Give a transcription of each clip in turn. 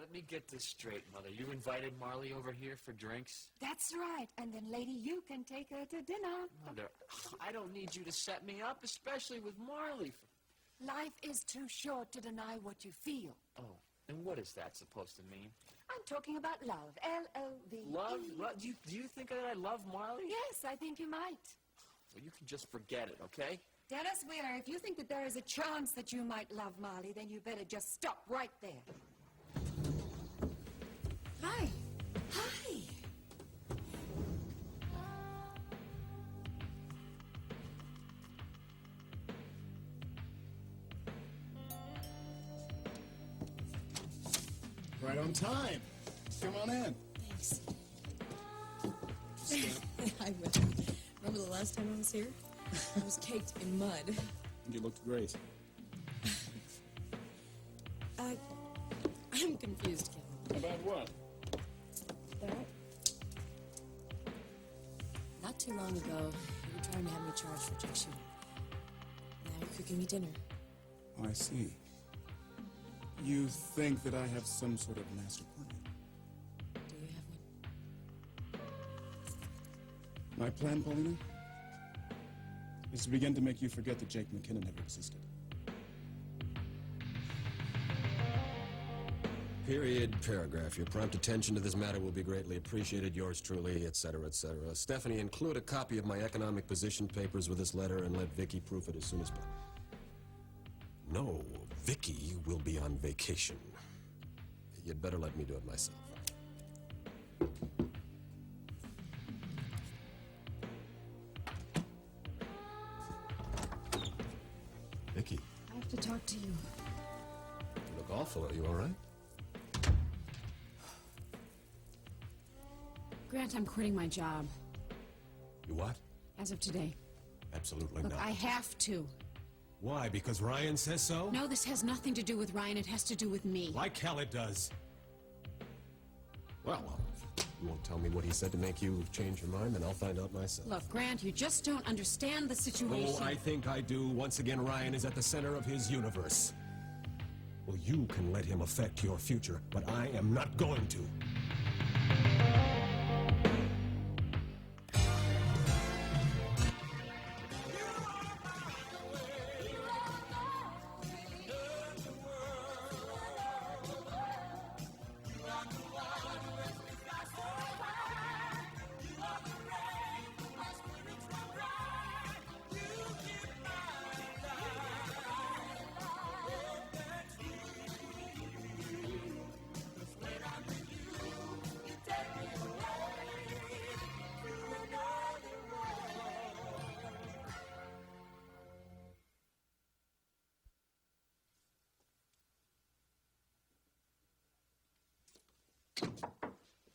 let me get this straight, Mother. You invited Marley over here for drinks? That's right. And then, lady, you can take her to dinner. Mother, I don't need you to set me up, especially with Marley. Life is too short to deny what you feel. Oh, and what is that supposed to mean? I'm talking about love. L-O-V-E. Love? Do you think that I love Marley? Yes, I think you might. Well, you can just forget it, okay? Dennis Wheeler, if you think that there is a chance that you might love Marley, then you better just stop right there. Hi. Hi. Right on time. Come on in. Thanks. I will. Remember the last time I was here? I was caked in mud. You looked great. I'm confused, Kevin. About what? That? Not too long ago, you were trying to have me charged for Jack shooting. Now you're cooking me dinner. Oh, I see. You think that I have some sort of master plan? Do you have one? My plan, Paulina, is to begin to make you forget that Jake McKinnon ever existed. Period, paragraph. Your prompt attention to this matter will be greatly appreciated. Yours truly, etc., etc. Stephanie, include a copy of my economic position papers with this letter and let Vicky proof it as soon as possible. No, Vicky will be on vacation. You'd better let me do it myself. Vicky. I have to talk to you. You look awful. Are you all right? Grant, I'm quitting my job. You what? As of today. Absolutely Look, not. I have to. Why? Because Ryan says so? No, this has nothing to do with Ryan. It has to do with me. Like hell it does. Well, you won't tell me what he said to make you change your mind, then I'll find out myself. Look, Grant, you just don't understand the situation. Oh, I think I do. Once again, Ryan is at the center of his universe. Well, you can let him affect your future, but I am not going to.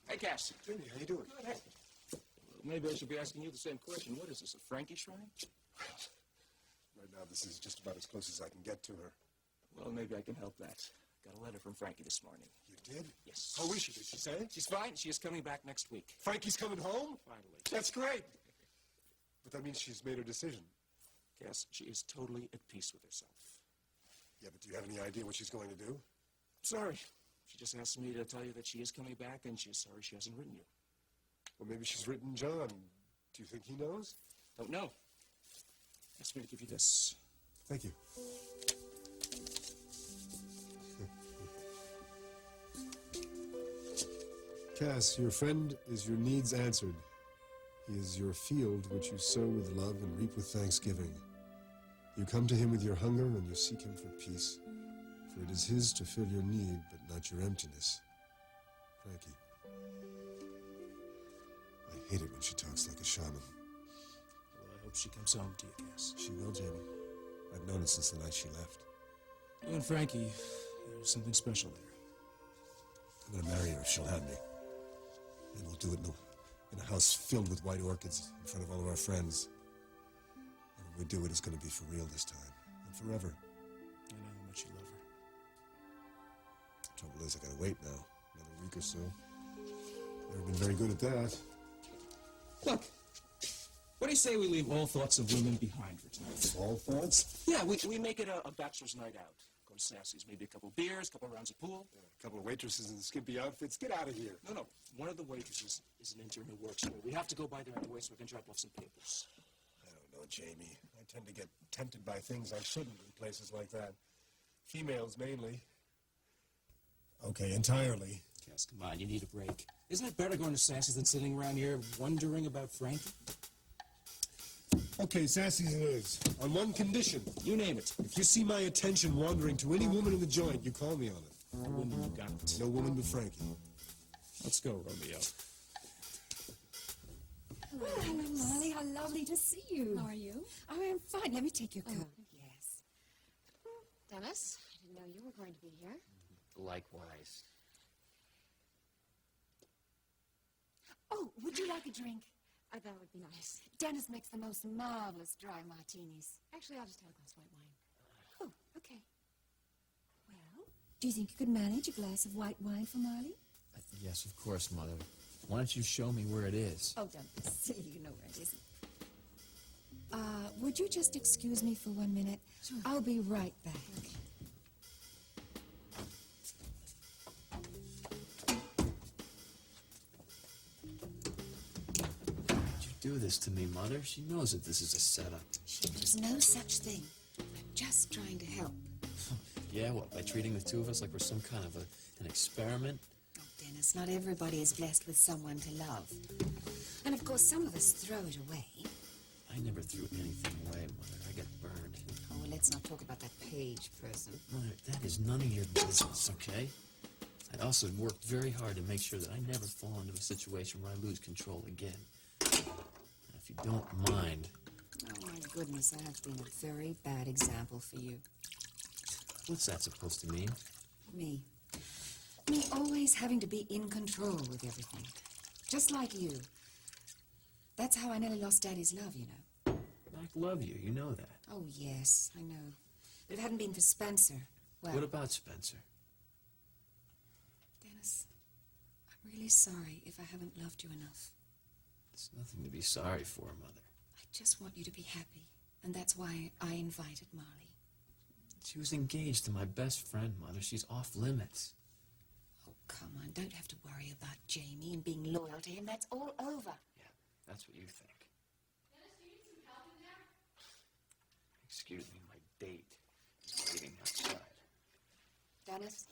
Hey, Cass. Jimmy, how you doing? Good. Hey. Well, maybe I should be asking you the same question. What is this, a Frankie shrine? Right now, this is just about as close as I can get to her. Well, maybe I can help that. Got a letter from Frankie this morning. You did? Yes. How is she? Did she say? She's fine. She is coming back next week. Frankie's coming home? Finally. That's great. But that means she's made her decision. Cass, she is totally at peace with herself. Yeah, but do you have any idea what she's going to do? Sorry. She just asked me to tell you that she is coming back, and she is sorry she hasn't written you. Well, maybe she's written John. Do you think he knows? Don't know. Asked me to give you this. Thank you. Cass, your friend is your needs answered. He is your field which you sow with love and reap with thanksgiving. You come to him with your hunger and you seek him for peace. For it is his to fill your need, but not your emptiness. Frankie. I hate it when she talks like a shaman. Well, I hope she comes home to you, Cass. She will, Jamie. I've known it since the night she left. You and Frankie, there's something special there. I'm gonna marry her if she'll have me. And we'll do it in a house filled with white orchids in front of all of our friends. And when we do it, it's gonna be for real this time. And forever. I know how much you love her. Trouble is, I gotta wait now. Another week or so. Never been very good at that. Look, what do you say we leave all thoughts of women behind for tonight? All thoughts? Yeah, we make it a bachelor's night out. Go to to Sassy's. Maybe a couple beers, a couple rounds of pool. A couple of waitresses in skimpy outfits. Get out of here. No. One of the waitresses is an intern who works here. We have to go by there anyway so we can drop off some papers. I don't know, Jamie. I tend to get tempted by things I shouldn't in places like that. Females, mainly. Okay, entirely. Cass, come on, you need a break. Isn't it better going to Sassy's than sitting around here wondering about Frankie? Okay, Sassy's it is. On one condition. You name it. If you see my attention wandering to any woman in the joint, you call me on it. The woman you got. No woman but Frankie. Let's go, Romeo. Oh, hello, Marley. How lovely to see you. How are you? Oh, I'm fine. Let me take your coat. Yes. Dennis, I didn't know you were going to be here. Likewise. Oh, would you like a drink? That would be nice. Dennis makes the most marvelous dry martinis. Actually, I'll just have a glass of white wine. Oh, okay. Well, do you think you could manage a glass of white wine for Marley? Yes, of course, Mother. Why don't you show me where it is? Oh, don't be silly. You know where it isn't. Would you just excuse me for 1 minute? Sure. I'll be right back. Okay. Do this to me, Mother. She knows that this is a setup. There's no such thing. I'm just trying to help. Yeah, what, by treating the two of us like we're some kind of an experiment? Oh, Dennis, not everybody is blessed with someone to love. And of course, some of us throw it away. I never threw anything away, Mother. I got burned. Oh, well, let's not talk about that Page person. Mother, that is none of your business, okay? I also worked very hard to make sure that I never fall into a situation where I lose control again. If you don't mind... Oh, my goodness, I have been a very bad example for you. What's that supposed to mean? Me. Me always having to be in control with everything. Just like you. That's how I nearly lost Daddy's love, you know. I love you, you know that. Oh, yes, I know. But if it hadn't been for Spencer, well... What about Spencer? Dennis, I'm really sorry if I haven't loved you enough. There's nothing to be sorry for, Mother. I just want you to be happy, and that's why I invited Marley. She was engaged to my best friend, Mother. She's off limits. Oh, come on, don't have to worry about Jamie and being loyal to him. That's all over. Yeah, that's what you think. Dennis, do you need some help in there? Excuse me, my date is waiting outside. Dennis,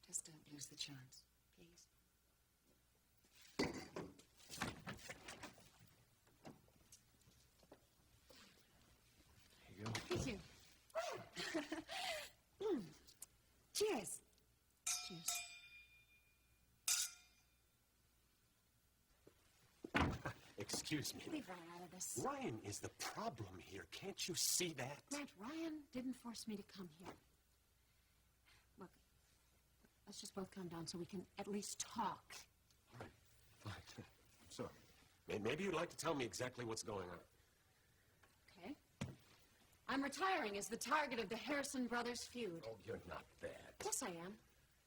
just don't lose the chance, please. Here you go. Thank you. Cheers. Cheers. Excuse me. Leave Ryan out of this. Ryan is the problem here. Can't you see that? Grant, Ryan didn't force me to come here. Look, let's just both calm down so we can at least talk. Right. Fine. So, maybe you'd like to tell me exactly what's going on. Okay. I'm retiring as the target of the Harrison brothers feud. Oh, you're not that. Yes, I am.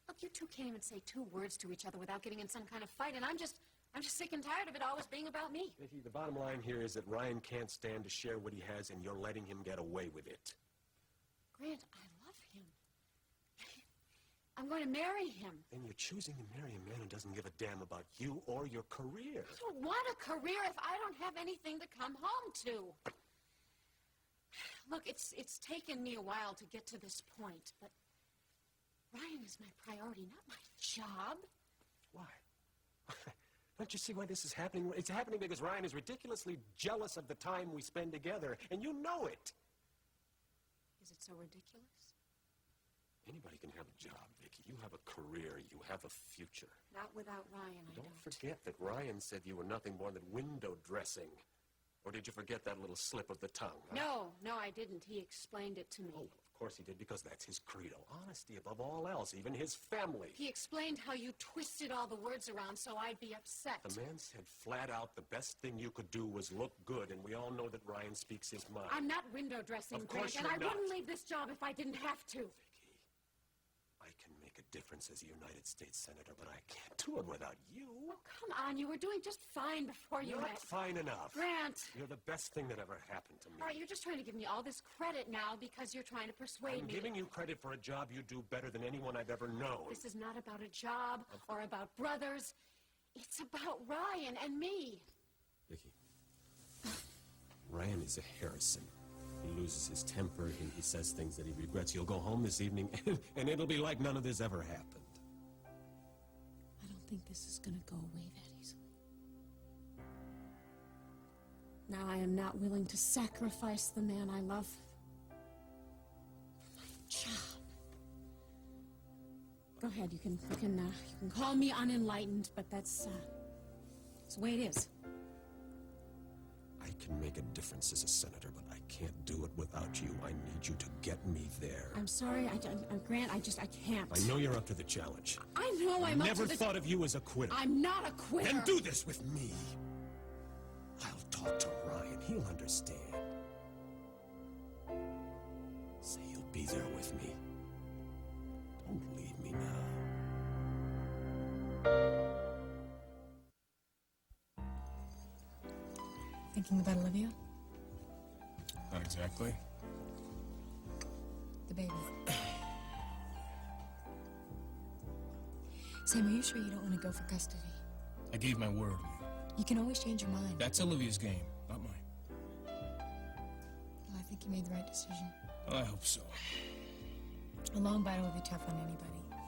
Look, you two can't even say 2 words to each other without getting in some kind of fight, and I'm just sick and tired of it always being about me. Vicky, the bottom line here is that Ryan can't stand to share what he has, and you're letting him get away with it. Grant, I love him. I'm going to marry him. Then you're choosing to marry a man who doesn't give a damn about you or your career. I don't want a career if I don't have anything to come home to. Look, it's taken me a while to get to this point, but Ryan is my priority, not my job. Why? Don't you see why this is happening? It's happening because Ryan is ridiculously jealous of the time we spend together, and you know it. Is it so ridiculous? Anybody can have a job, Vicky. You have a career. You have a future. Not without Ryan, I don't. Don't forget that Ryan said you were nothing more than window dressing. Or did you forget that little slip of the tongue? Huh? No, I didn't. He explained it to me. Oh, of course he did, because that's his credo. Honesty above all else, even his family. He explained how you twisted all the words around so I'd be upset. The man said flat out the best thing you could do was look good, and we all know that Ryan speaks his mind. I'm not window dressing, Of course Grant, and I you're not. wouldn't leave this job if I didn't have to. Vicky, I can make a difference as a United States Senator, but I can't do it without you. Oh, come on. You were doing just fine before you Not met. fine enough. Grant. You're the best thing that ever happened to me. All right, you're just trying to give me all this credit now because you're trying to persuade I'm me. giving you credit for a job you do better than anyone I've ever known. This is not about a job or about brothers. It's about Ryan and me. Vicky, Ryan is a Harrison. He loses his temper, he says things that he regrets. He'll go home this evening, and it'll be like none of this ever happened. I don't think this is going to go away that easily. Now I am not willing to sacrifice the man I love for my job. Go ahead, you can call me unenlightened, but that's the way it is. I can make a difference as a senator, but I can't do it without you. I need you to get me there. I'm sorry, Grant, I can't. I know you're up to the challenge. I know I'm up to Never the... thought of you as a quitter. I'm not a quitter. Then do this with me. I'll talk to Ryan. He'll understand. Say you'll be there with me. Don't leave me now. Thinking about Olivia? Not exactly. The baby. Sam, are you sure you don't want to go for custody? I gave my word. You can always change your mind. That's Olivia's game, not mine. Well, I think you made the right decision. I hope so. A long battle will be tough on anybody,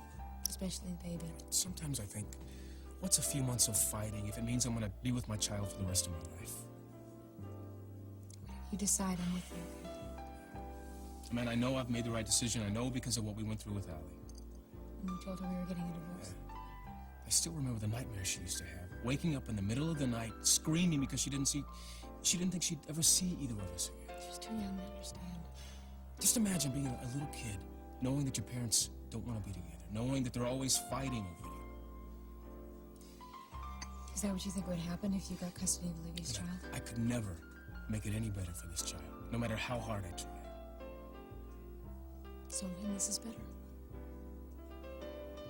especially the baby. Sometimes I think, what's a few months of fighting if it means I'm gonna be with my child for the rest of my life? You decide, I'm with you. Man, I know I've made the right decision. I know because of what we went through with Allie. And you told her we were getting a divorce. I still remember the nightmares she used to have. Waking up in the middle of the night, screaming because she didn't think she'd ever see either of us again. She was too young to understand. Just imagine being a little kid, knowing that your parents don't want to be together, knowing that they're always fighting over you. Is that what you think would happen if you got custody of Olivia's child? I could never make it any better for this child, no matter how hard I try. So then this is better.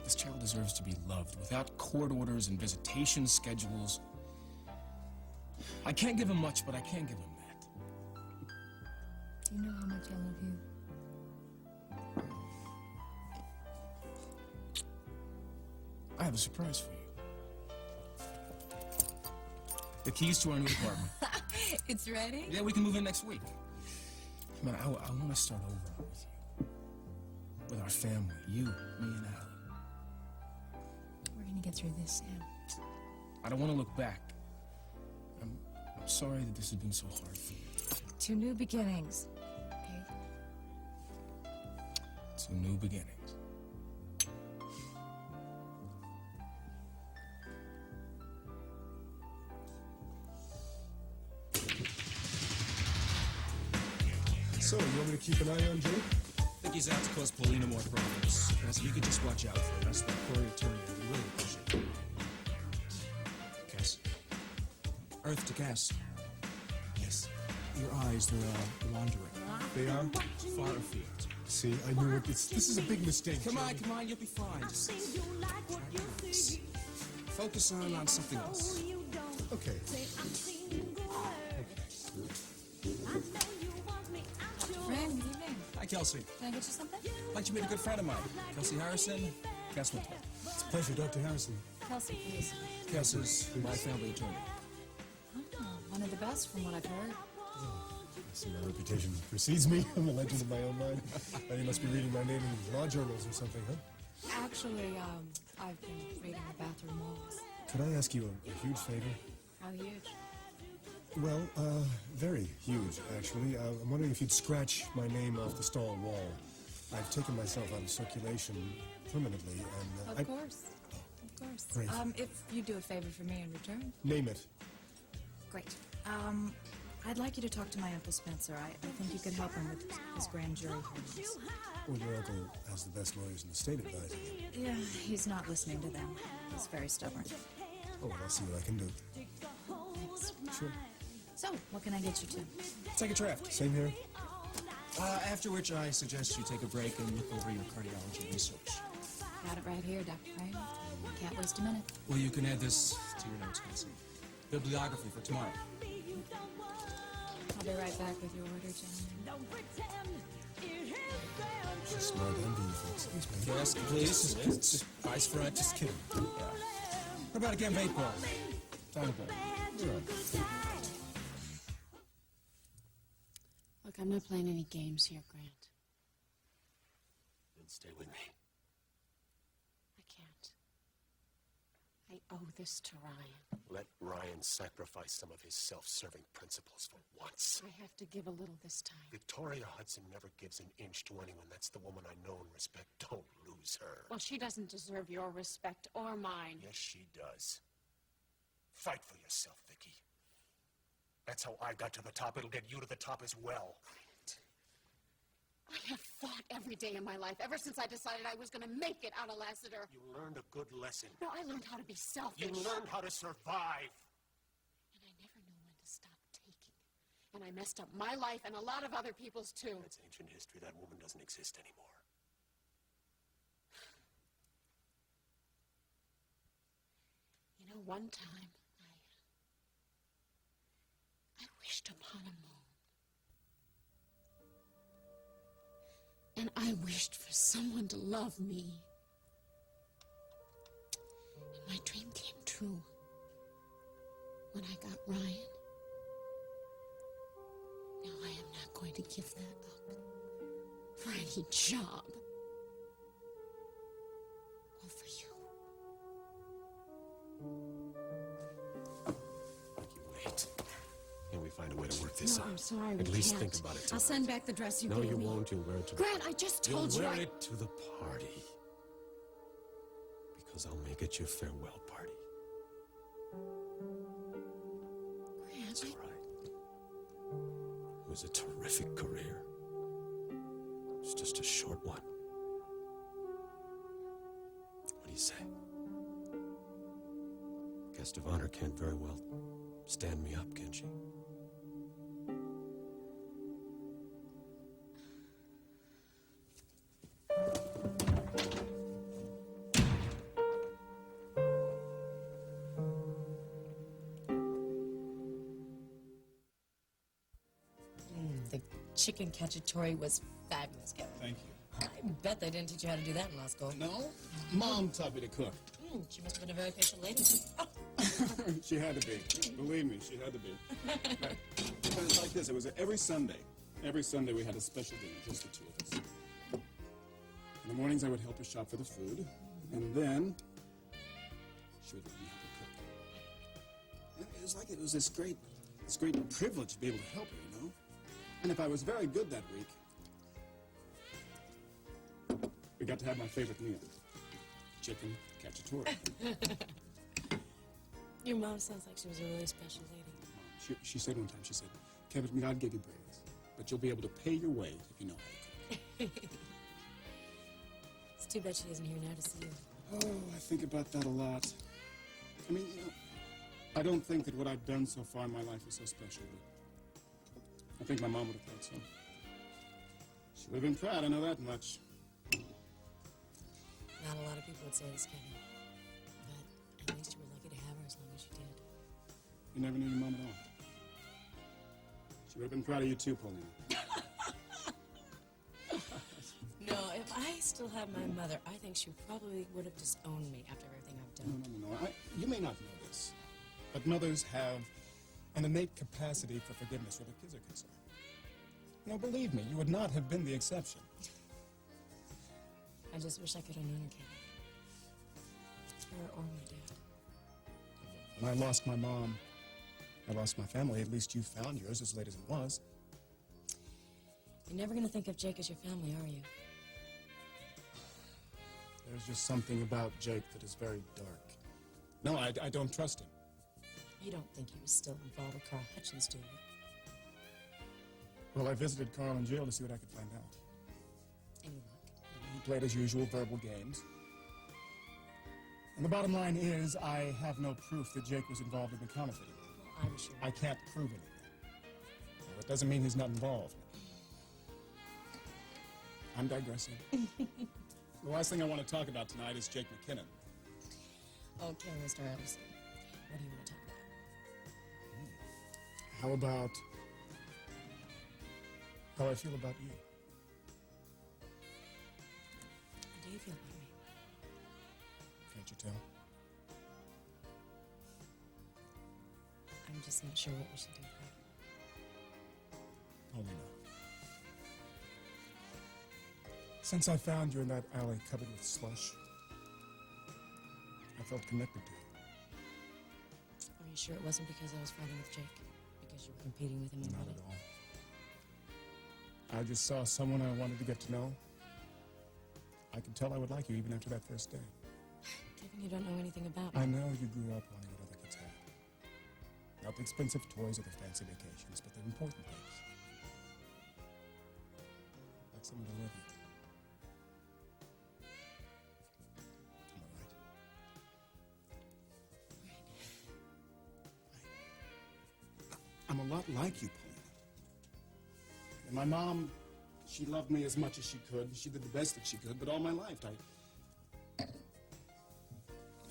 This child deserves to be loved without court orders and visitation schedules. I can't give him much, but I can give him that. Do you know how much I love you? I have a surprise for you. The keys to our new apartment. It's ready? Yeah, we can move in next week. Man, I want to start over with you. With our family, you, me, and Allie. We're gonna get through this, Sam. I don't want to look back. I'm sorry that this has been so hard for you. Two new beginnings. Okay? Two new beginnings. So, you want me to keep an eye on Jake? I think he's out to cause Paulina more problems. As if you could just watch out for us, the Corey attorney, I'd really appreciate it. Cass. Earth to Cass. Yes. Your eyes, they're wandering. They are? Far afield. See, I knew it. This is a big mistake. Come on, Jake. you'll be fine. Just focus on something else. Okay. Fran, good evening. Hi, Kelsey. Can I get you something? Like you made a good friend of mine. Kelsey Harrison, Cass Winter. It's a pleasure, Dr. Harrison. Kelsey, please. Cass is my family attorney. Oh, one of the best from what I've heard. I see my reputation precedes me. I'm a legend in my own mind. You must be reading my name in law journals or something, huh? Actually, I've been reading the bathroom walls. Could I ask you a huge favor? How huge? Well, very huge, actually. I'm wondering if you'd scratch my name off the stall wall. I've taken myself out of circulation permanently, and Of course. Of course. Great. If you do a favor for me in return. Name it. Great. I'd like you to talk to my Uncle Spencer. I think you could help him with his grand jury hearings. Well, your uncle has the best lawyers in the state advising him. Yeah, he's not listening to them. He's very stubborn. Oh, well, I'll see what I can do. Thanks. Sure. So, what can I get you to? Take a draft. Same here. After which I suggest you take a break and look over your cardiology research. Got it right here, Dr. Crane. Can't waste a minute. Well, you can add this to your notes, Cassie. Bibliography for tomorrow. I'll be right back with your order, gentlemen. She's smart and beautiful. Yes, please. Just eyes front, just kidding. Yeah. What about a game of 8-ball? Time to play. Look, I'm not playing any games here, Grant. Then stay with me. I can't. I owe this to Ryan. Let Ryan sacrifice some of his self-serving principles for once. I have to give a little this time. Victoria Hudson never gives an inch to anyone. That's the woman I know and respect. Don't lose her. Well, she doesn't deserve your respect or mine. Yes, she does. Fight for yourself, Vicky. That's how I got to the top. It'll get you to the top as well. I have fought every day in my life, ever since I decided I was going to make it out of Lassiter. You learned a good lesson. No, I learned how to be selfish. You learned how to survive. And I never knew when to stop taking. And I messed up my life and a lot of other people's, too. That's ancient history. That woman doesn't exist anymore. You know, one time, I wished upon a moon. And I wished for someone to love me. And my dream came true when I got Ryan. Now I am not going to give that up for any job. Or for you. Wait. Can we find a way to work this No, out? I'm sorry, At we least can't. think about it I'll tonight. send back the dress you No, gave you me. won't. You'll wear it to Grant, I just told You'll you. wear it to the party. Because I'll make it your farewell party. Grant, It's all right. It was a terrific career. It's just a short one. What do you say? Guest of honor can't very well stand me up, can she? The chicken cacciatore was fabulous, Kevin. Thank you. I bet they didn't teach you how to do that in law school. No? Mom taught me to cook. She must have been a very patient lady. She had to be. Believe me, she had to be. But it was like this. It was every Sunday. Every Sunday we had a special dinner, just the two of us. In the mornings I would help her shop for the food, and then she would let me help her cook. And it was like it was this great privilege to be able to help her, you know? And if I was very good that week, we got to have my favorite meal. Chicken cacciatore. Your mom sounds like she was a really special lady. She said one time, she said, Kevin, God gave you brains, but you'll be able to pay your way if you know how to cook. It's too bad she isn't here now to see you. Oh, I think about that a lot. I mean, you know, I don't think that what I've done so far in my life is so special, but I think my mom would have thought so. She would have been proud, I know that much. Not a lot of people would say this, Kevin. But at least you were lucky to have her as long as you did. You never knew your mom at all. She would have been proud of you too, Paulina. No, if I still had my mother, I think she probably would have disowned me after everything I've done. No. You may not know this, but mothers have an innate capacity for forgiveness where their kids are concerned. No, believe me, you would not have been the exception. I just wish I could have known her, Kevin. Her or my dad. When I lost my mom, I lost my family. At least you found yours as late as it was. You're never going to think of Jake as your family, are you? There's just something about Jake that is very dark. No, I don't trust him. You don't think he was still involved with Carl Hutchins, do you? Well, I visited Carl in jail to see what I could find out. Any luck? He played his usual verbal games. And the bottom line is, I have no proof that Jake was involved in the counterfeiting. Well, I'm sure. I can't prove anything. Well, that doesn't mean he's not involved. I'm digressing. The last thing I want to talk about tonight is Jake McKinnon. Okay, Mr. Anderson. What do you want to talk about? How about how I feel about you? How do you feel about me? Can't you tell? I'm just not sure what we should do about it. Paulina. Since I found you in that alley covered with slush, I felt connected to you. Are you sure it wasn't because I was fighting with Jake? Because you were competing with him in Not Marley? at all. I just saw someone I wanted to get to know. I could tell I would like you even after that first day. Given you don't know anything about me. I know you grew up wanting what other kids had. Not the expensive toys or the fancy vacations, but the important things. Like someone to love you. Am I right? I'm a lot like you, Paulina. And my mom, she loved me as much as she could. She did the best that she could, but all my life I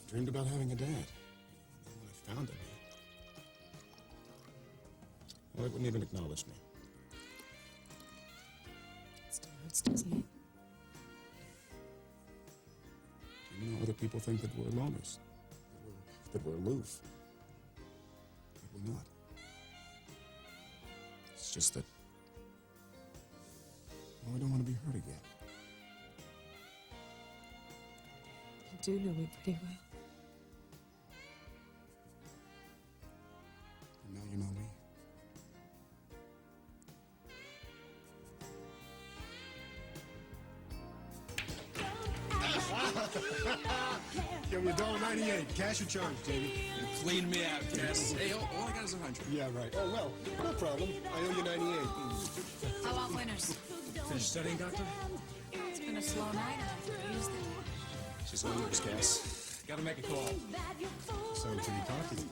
dreamed about having a dad. And when I found him, well, he wouldn't even acknowledge me. It still hurts, doesn't it? You know, other people think that we're loners, that we're aloof. But we're not. It's just that, well, I don't want to be hurt again. You do know me pretty well. And now you know me. Give me $1.98. Cash or charge, David? You cleaned me out, Cass. Hey, all I got is 100. Yeah, right. Oh, well, no problem. I owe you 98. How about winners? Finished studying, Doctor? It's been a slow night. I used it. She's all yours, Cass. Gotta make a call. So until you talk to me.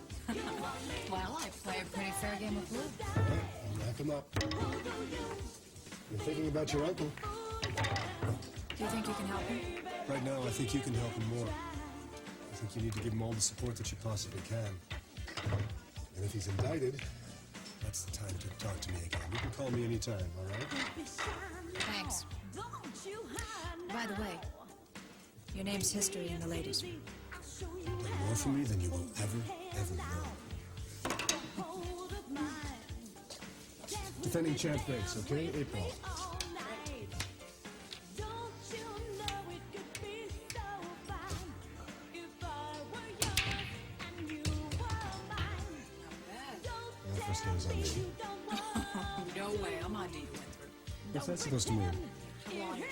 Well, I play a pretty fair game of pool. All right, I'll knock him up. You're thinking about your uncle. Do you think you can help him? Right now, I think you can help him more. I think you need to give him all the support that you possibly can. And if he's indicted, that's the time to talk to me again. You can call me anytime, all right? Thanks. By the way, your name's history in the ladies' room. You've done more for me than you will ever know. Defending champ race, okay? April. Well, first game's on me. No way, I'm on deep. What's that supposed to mean? Dr.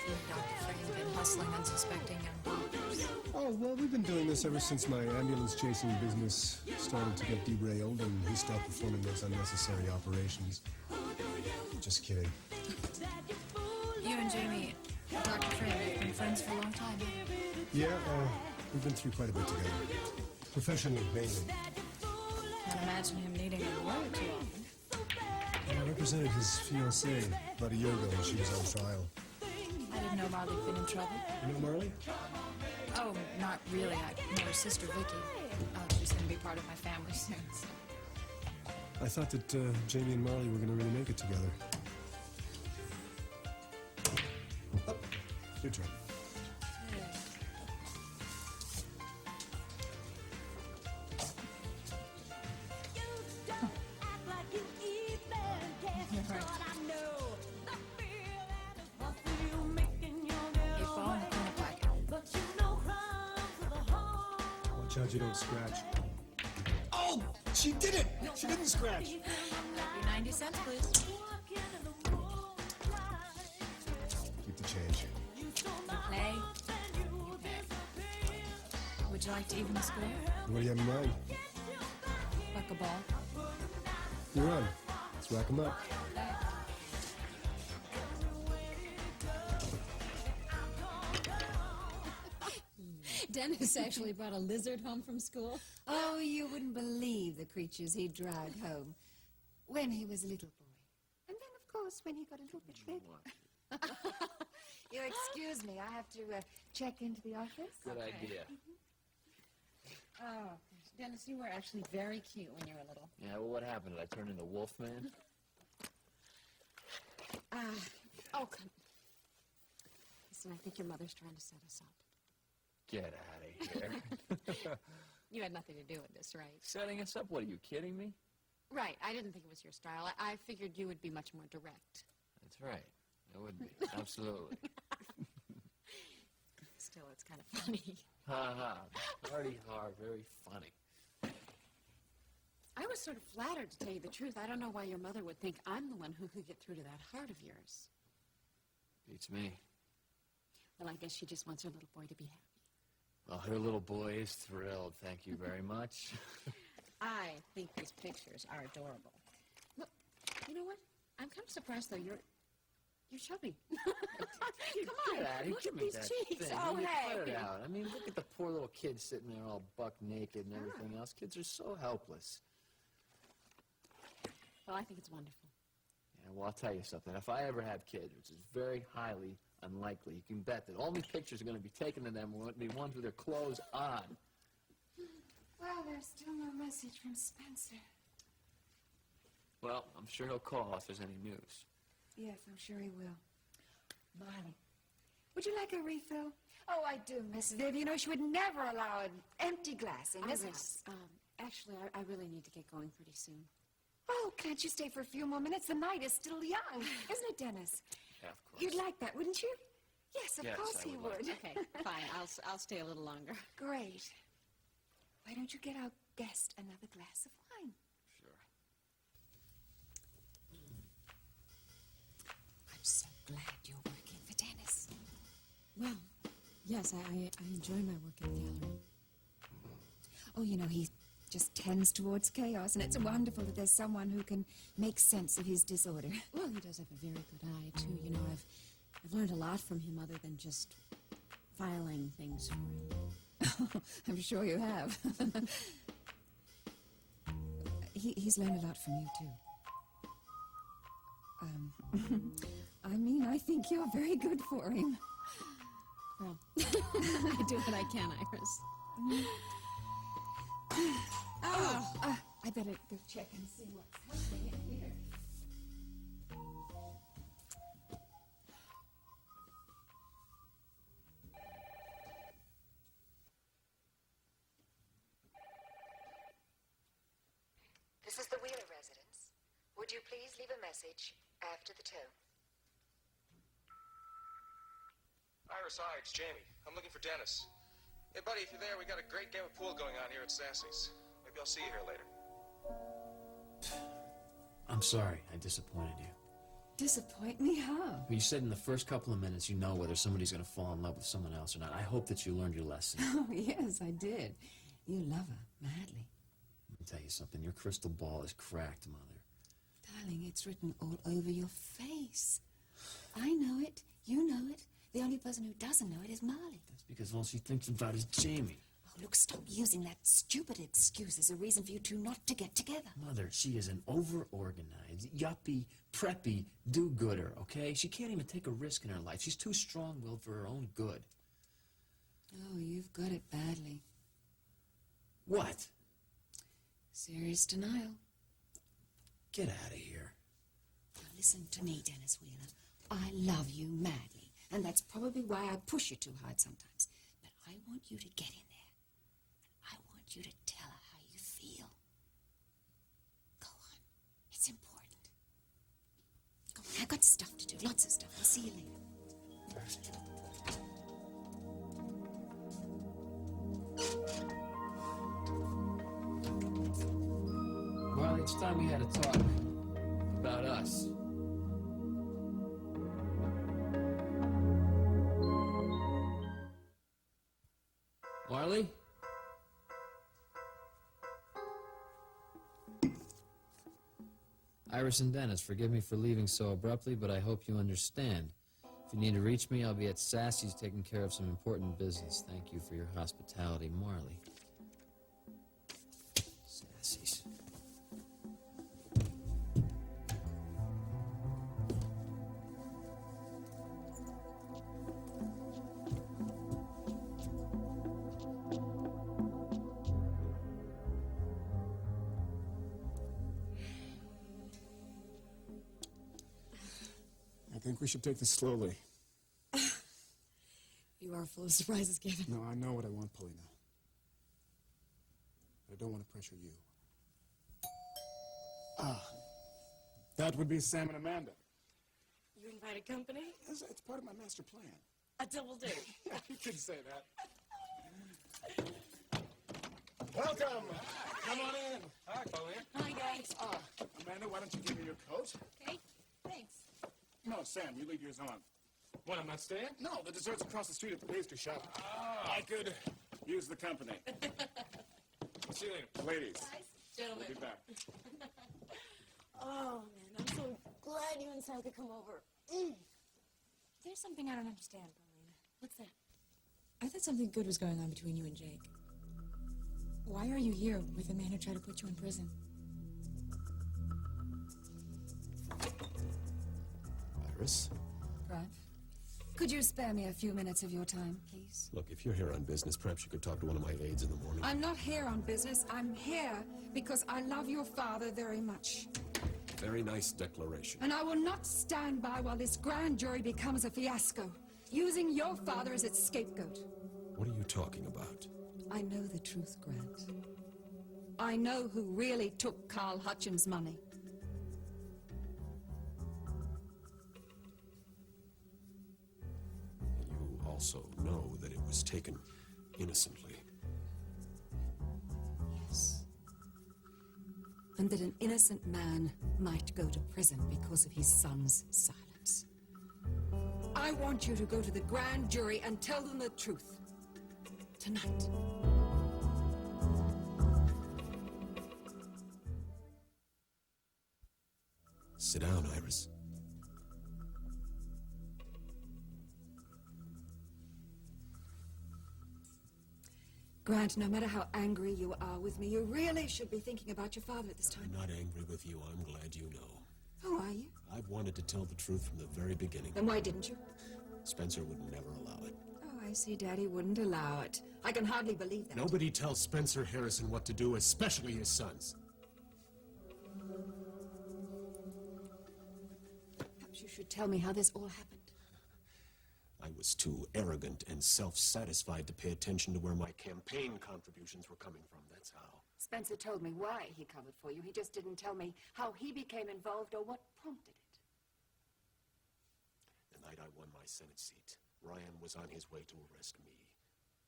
Friggin' been hustling unsuspecting young doctors. Oh, well, we've been doing this ever since my ambulance-chasing business started to get derailed and he stopped performing those unnecessary operations. Just kidding. You and Jamie, Dr. Friggin, have been friends for a long time. Yeah, we've been through quite a bit together. Professionally, mainly. Can't imagine him needing a lawyer too often. I represented his fiancée about a year ago when she was on trial. I didn't know Marley'd been in trouble. You know Marley? Oh, not really. I know her sister, Vicky. She's going to be part of my family soon. So. I thought that Jamie and Marley were going to really make it together. Oh, your turn. Watch out you don't scratch. Oh! She did it! She didn't scratch! That'd be 90 cents, please. Keep the change. You play. You pay. Would you like to even the score? What do you have in mind? Like a ball? You're on. Let's rack 'em up. Dennis actually brought a lizard home from school. Oh, you wouldn't believe the creatures he'd drag home when he was a little boy. And then, of course, when he got a little bit bigger. You excuse me, I have to check into the office. Good idea. Oh, Dennis, you were actually very cute when you were little. Yeah, well, what happened? Did I turn into Wolfman? Oh, come. Listen, I think your mother's trying to set us up. Get out of here. You had nothing to do with this, right? Setting us up? What, are you kidding me? Right. I didn't think it was your style. I figured you would be much more direct. That's right. It would be. Absolutely. Still, it's kind of funny. Ha ha. Party hard. Very funny. I was sort of flattered, to tell you the truth. I don't know why your mother would think I'm the one who could get through to that heart of yours. Beats me. Well, I guess she just wants her little boy to be happy. Well, her little boy is thrilled. Thank you very much. I think these pictures are adorable. Look, you know what? I'm kind of surprised, though. You're chubby. Come on, Get out of here. look Give at me these that cheeks. thing. Oh, Will you hey. cut it out. I mean, look at the poor little kid sitting there all buck naked and everything else. Kids are so helpless. Well, I think it's wonderful. Yeah, well, I'll tell you something. If I ever have kids, which is very highly unlikely, you can bet that all these pictures are going to be taken of them will be ones with their clothes on. Well, there's still no message from Spencer. Well, I'm sure he'll call if there's any news. Yes, I'm sure he will. Marley, would you like a refill? Oh, I do, Miss Viv. You know, she would never allow an empty glass in this house. Actually, I really need to get going pretty soon. Oh, can't you stay for a few more minutes? The night is still young, isn't it, Dennis? Yeah, of course. You'd like that, wouldn't you? Yes, of Yes, course I he would like would. Okay, fine. I'll stay a little longer. Great. Why don't you get our guest another glass of wine? Sure. I'm so glad you're working for Dennis. Well, yes, I enjoy my work at the gallery. Oh, you know, he just tends towards chaos, and it's wonderful that there's someone who can make sense of his disorder. Well, he does have a very good eye, too. You know, I've learned a lot from him other than just filing things for him. I'm sure you have. He's learned a lot from you, too. I mean, I think you're very good for him. Well, I do what I can, Iris. I better go check and see what's happening in here. This is the Wheeler residence. Would you please leave a message after the tone? Iris, hi, it's Jamie. I'm looking for Dennis. Hey, buddy, if you're there, we got a great game of pool going on here at Sassy's. Maybe I'll see you here later. I'm sorry I disappointed you. Disappoint me how? You said in the first couple of minutes you know whether somebody's going to fall in love with someone else or not. I hope that you learned your lesson. Oh, yes, I did. You love her madly. Let me tell you something. Your crystal ball is cracked, Mother. Darling, it's written all over your face. I know it. You know it. The only person who doesn't know it is Marley. That's because all she thinks about is Jamie. Oh, look, stop using that stupid excuse as a reason for you two not to get together. Mother, she is an over-organized, yuppie, preppy do-gooder, okay? She can't even take a risk in her life. She's too strong-willed for her own good. Oh, you've got it badly. What? Serious denial. Get out of here. Now, listen to me, Dennis Wheeler. I love you madly, and that's probably why I push you too hard sometimes. But I want you to get in there, and I want you to tell her how you feel. Go on. It's important. Go on. I've got stuff to do, lots of stuff. I'll see you later. Marley, it's time we had a talk about us. Marley? Iris and Dennis, forgive me for leaving so abruptly, but I hope you understand. If you need to reach me, I'll be at Sassy's taking care of some important business. Thank you for your hospitality, Marley. Sassy's. think we should take this slowly. You are full of surprises, Kevin. No, I know what I want, Paulina. But I don't want to pressure you. That would be Sam and Amanda. You invited company? It's part of my master plan. A double date. Yeah, you could say that. Welcome! Come on in. Hi, Paulina. Hi, guys. Amanda, why don't you give me your coat? Okay, thanks. No, Sam, you leave yours on. What, I'm not staying? No, the dessert's across the street at the pastry shop. I could use the company. See you later. Ladies, Gentlemen. we'll be back. Oh, man, I'm so glad you and Sam could come over. There's something I don't understand, Paulina. What's that? I thought something good was going on between you and Jake. Why are you here with a man who tried to put you in prison? Iris? Grant, could you spare me a few minutes of your time, please? Look, if you're here on business, perhaps you could talk to one of my aides in the morning. I'm not here on business. I'm here because I love your father very much. Very nice declaration. And I will not stand by while this grand jury becomes a fiasco, using your father as its scapegoat. What are you talking about? I know the truth, Grant. I know who really took Carl Hutchins' money. You also know that it was taken innocently. Yes. And that an innocent man might go to prison because of his son's silence. I want you to go to the grand jury and tell them the truth. Tonight. Sit down, Iris. Grant, no matter how angry you are with me, you really should be thinking about your father at this time. I'm not angry with you. I'm glad you know. Who are you? I've wanted to tell the truth from the very beginning. Then why didn't you? Spencer would never allow it. Oh, I see Daddy wouldn't allow it. I can hardly believe that. Nobody tells Spencer Harrison what to do, especially his sons. Perhaps you should tell me how this all happened. I was too arrogant and self-satisfied to pay attention to where my campaign contributions were coming from. That's how. Spencer told me why he covered for you. He just didn't tell me how he became involved or what prompted it. The night I won my Senate seat, Ryan was on his way to arrest me.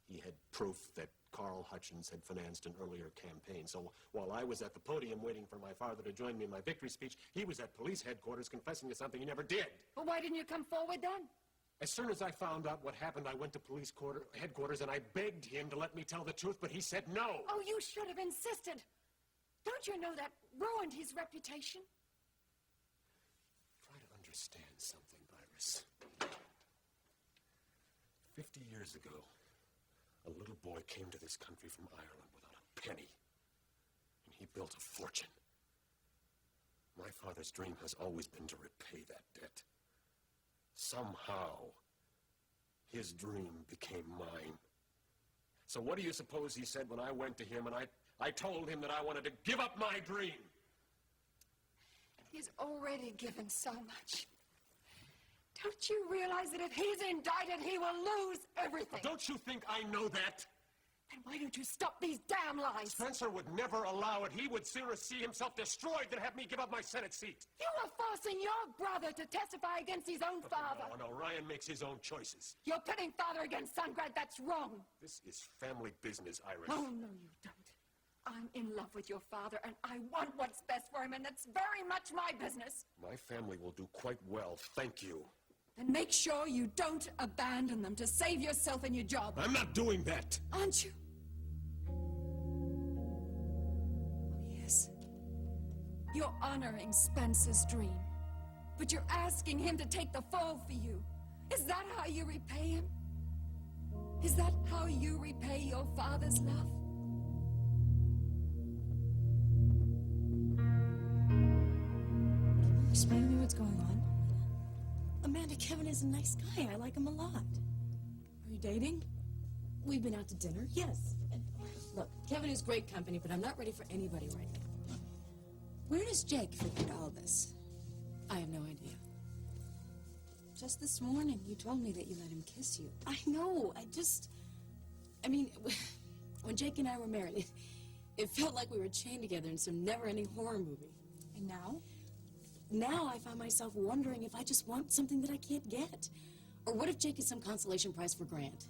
He had proof that Carl Hutchins had financed an earlier campaign. So while I was at the podium waiting for my father to join me in my victory speech, he was at police headquarters confessing to something he never did. Well, why didn't you come forward then? As soon as I found out what happened, I went to police headquarters and I begged him to let me tell the truth, but he said no. Oh, you should have insisted. Don't you know that ruined his reputation? Try to understand something, Iris. 50 years ago, a little boy came to this country from Ireland without a penny, and he built a fortune. My father's dream has always been to repay that debt. Somehow, his dream became mine. So what do you suppose he said when I went to him and I told him that I wanted to give up my dream? He's already given so much. Don't you realize that if he's indicted, he will lose everything? Don't you think I know that? Then why don't you stop these damn lies? Spencer would never allow it. He would sooner see himself destroyed than have me give up my Senate seat. You are forcing your brother to testify against his own father. No, Ryan makes his own choices. You're pitting father against son, Grant. That's wrong. This is family business, Iris. Oh, no, you don't. I'm in love with your father, and I want what's best for him, and that's very much my business. My family will do quite well, thank you. Then make sure you don't abandon them to save yourself and your job. I'm not doing that. Aren't you? Oh, yes. You're honoring Spencer's dream, but you're asking him to take the fall for you. Is that how you repay him? Is that how you repay your father's love? Explain to me what's going on. Amanda, Kevin is a nice guy. I like him a lot. Are you dating? We've been out to dinner, yes. And look, Kevin is great company, but I'm not ready for anybody right now. Where does Jake fit into all this? I have no idea. Just this morning, you told me that you let him kiss you. I know. I mean, when Jake and I were married, it felt like we were chained together in some never-ending horror movie. And now? Now I find myself wondering if I just want something that I can't get. Or what if Jake is some consolation prize for Grant?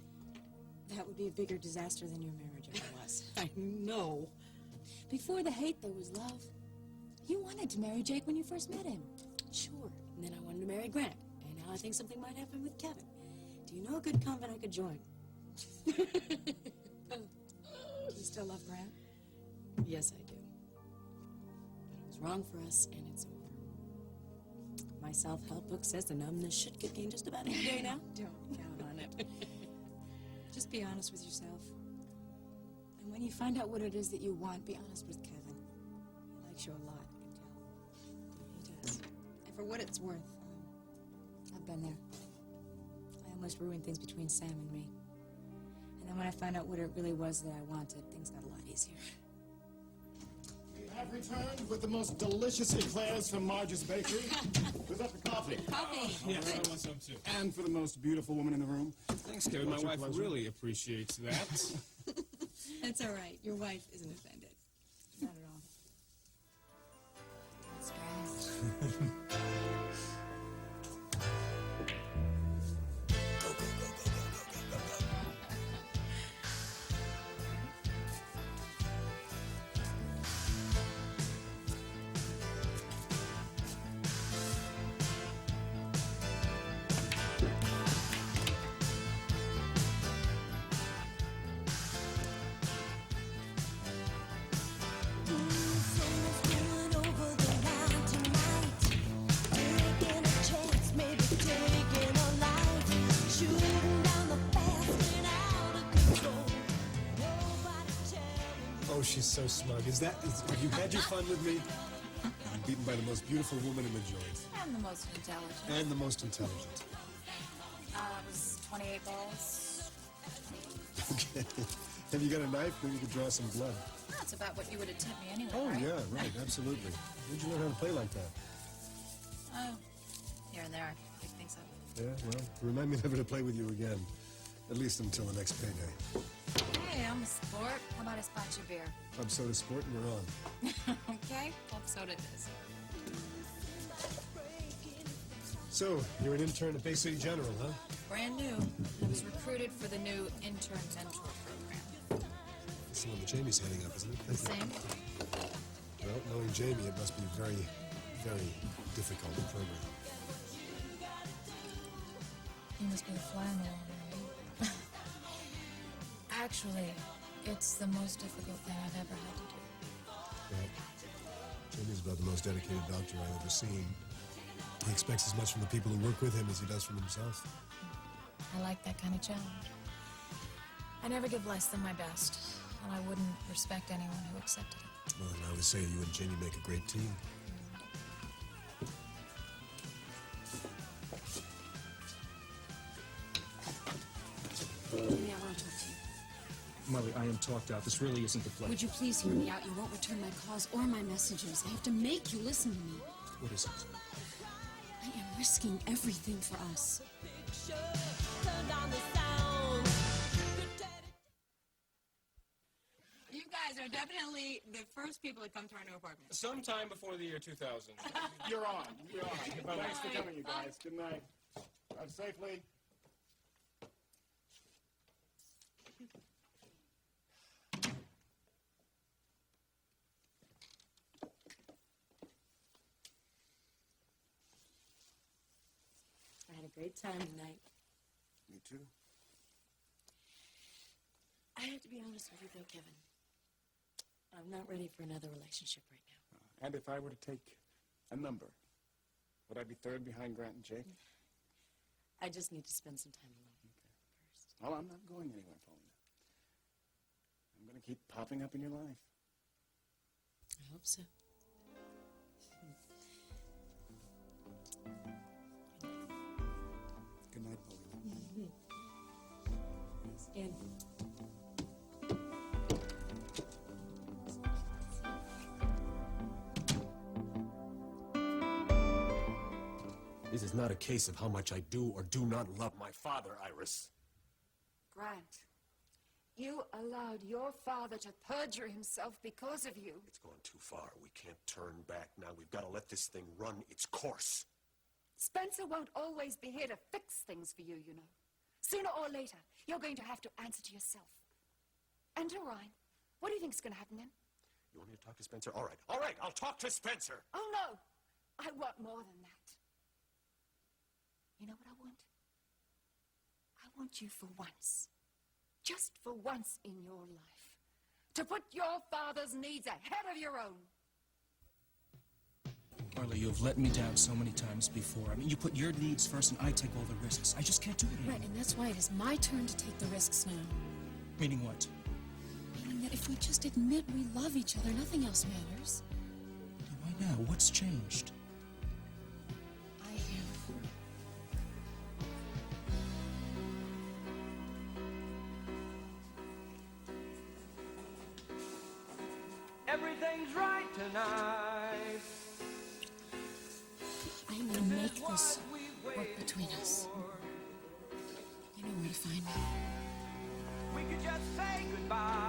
That would be a bigger disaster than your marriage ever was. I know. Before the hate, there was love. You wanted to marry Jake when you first met him. Sure. And then I wanted to marry Grant. And now I think something might happen with Kevin. Do you know a good convent I could join? Do you still love Grant? Yes, I do. But it was wrong for us, and it's over. My self-help book says the numbness should kick in just about any day now. Don't count on it. Just be honest with yourself. And when you find out what it is that you want, be honest with Kevin. He likes you a lot, I can tell. He does. And for what it's worth, I've been there. I almost ruined things between Sam and me. And then when I found out what it really was that I wanted, things got a lot easier. We have returned with the most delicious eclairs from Marge's Bakery. Who's up for coffee? Coffee. Yes, I want some too. And for the most beautiful woman in the room. Thanks, Kevin. My What's your wife pleasure? really appreciates that. That's all right. Your wife isn't offended. Not at all. That's right. Oh, she's so smug. Have you had your fun with me? I'm beaten by the most beautiful woman in the joint. And the most intelligent. And the most intelligent. It was 28 balls. Okay. Have you got a knife? Maybe you could draw some blood. That's about what you would have tipped me anyway, Oh, right? yeah, right, absolutely. Where'd you learn how to play like that? Oh, here and there. I pick things up. Yeah, well, remind me never to play with you again. At least until the next payday. Hey, I'm a sport. How about I spot you beer? Club Soda Sport and we're on. Okay, club soda it is. So, you're an intern at Bay City General, huh? Brand new. I was recruited for the new intern mentor program. It's the one that Jamie's heading up, isn't it? Same. Well, knowing Jamie, it must be a very, very difficult program. You must be a fly on the wall, right? Actually, it's the most difficult thing I've ever had to do. Well, Jamie's about the most dedicated doctor I've ever seen. He expects as much from the people who work with him as he does from himself. I like that kind of challenge. I never give less than my best, and I wouldn't respect anyone who accepted it. Well, and I would say you and Jamie make a great team. Jimmy, I want to talk to you. Marley, I am talked out. This really isn't the place. Would you please hear me out? You won't return my calls or my messages. I have to make you listen to me. What is it? I am risking everything for us. You guys are definitely the first people to come to our new apartment. Sometime before the year 2000. You're on. You're on. Thanks for coming, you guys. Good night. Drive safely. I had a great time tonight. Me too. I have to be honest with you, though, Kevin. I'm not ready for another relationship right now. And if I were to take a number, would I be third behind Grant and Jake? I just need to spend some time alone first. Well, I'm not going anywhere, Paulina. I'm going to keep popping up in your life. I hope so. Good night, Paulina. And This is not a case of how much I do or do not love my father, Iris. Grant, you allowed your father to perjure himself because of you. It's gone too far. We can't turn back now. We've got to let this thing run its course. Spencer won't always be here to fix things for you, you know. Sooner or later, you're going to have to answer to yourself. And to Ryan. What do you think's going to happen then? You want me to talk to Spencer? All right, I'll talk to Spencer. Oh, no. I want more than that. You know what I want? I want you for once, just for once in your life, to put your father's needs ahead of your own. Marley, you've let me down so many times before. I mean, you put your needs first and I take all the risks. I just can't do it anymore. Right, and that's why it is my turn to take the risks now. Meaning what? Meaning that if we just admit we love each other, nothing else matters. Why now? What's changed? I have. Everything's right tonight. I'm gonna make this work between us. You know where to find me. We could just say goodbye.